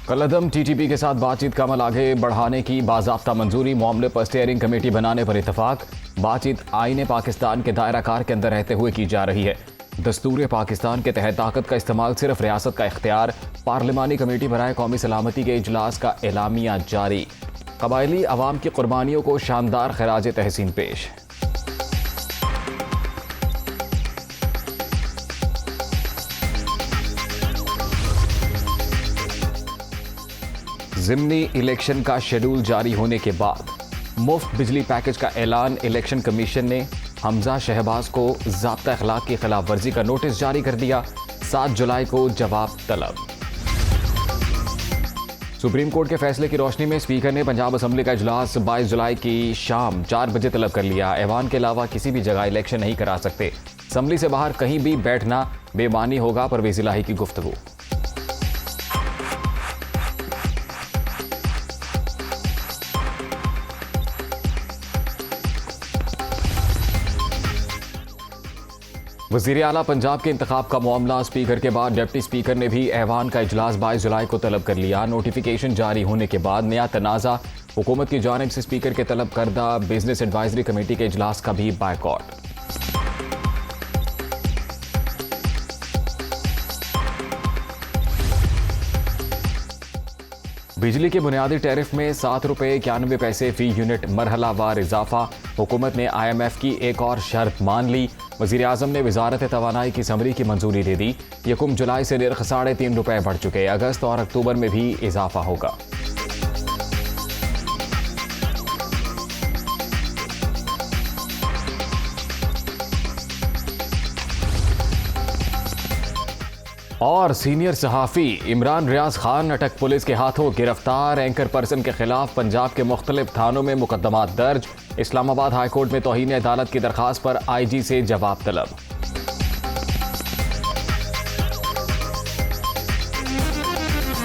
कलअदम TTP के साथ बातचीत का अमल आगे बढ़ाने की बाज़ाब्ता मंजूरी, मामले पर स्टीयरिंग कमेटी बनाने पर इत्तफाक। बातचीत आईने पाकिस्तान के दायरा कार के अंदर रहते हुए की जा रही है। दस्तूर पाकिस्तान के तहत ताकत का इस्तेमाल सिर्फ रियासत का इख्तियार। पार्लिमानी कमेटी बराए कौमी सलामती के इजलास का एलामिया जारी। कबायली अवाम की कुर्बानियों को शानदार खराज तहसीन पेश। ज़िमनी इलेक्शन का शेड्यूल जारी होने के बाद मुफ्त बिजली पैकेज का ऐलान। इलेक्शन कमीशन ने हमजा शहबाज को ज़ाब्ता अखलाक की खिलाफ वर्जी का नोटिस जारी कर दिया। 7 जुलाई को जवाब तलब। सुप्रीम कोर्ट के फैसले की रोशनी में स्पीकर ने पंजाब असम्बली का इजलास 22 जुलाई की शाम 4 बजे तलब कर लिया। ऐवान के अलावा किसी भी जगह इलेक्शन नहीं करा सकते। असम्बली से बाहर कहीं भी बैठना बेमानी होगा। परवेज़ इलाही की गुफ्तगू। वज़ीर आला पंजाब के इंतखाब का मामला। स्पीकर के बाद डिप्टी स्पीकर ने भी ऐवान का इजलास 22 जुलाई को तलब कर लिया। नोटिफिकेशन जारी होने के बाद नया तनाज़ा। हुकूमत की जानिब से स्पीकर के तलब करदा बिजनेस एडवाइजरी कमेटी के इजलास का भी बायकॉट। बिजली के बुनियादी टैरिफ में 7 रुपये 91 पैसे फी यूनिट मरहलावार इजाफा। हुकूमत ने IMF की एक और शर्त मान ली। वज़ीर आज़म ने वजारत तवानाई की समरी की मंजूरी दे दी। 1 जुलाई से नर्ख 3.5 रुपये बढ़ चुके। अगस्त और अक्टूबर में भी इजाफा होगा। और सीनियर सहाफ़ी इमरान रियाज खान अटक। पुलिस के हाथों गिरफ्तार। एंकर पर्सन के खिलाफ पंजाब के मुख्तलिफ थानों में मुकदमात दर्ज। इस्लामाबाद हाई कोर्ट में तौहीन अदालत की दरखास्त पर IG से जवाब तलब।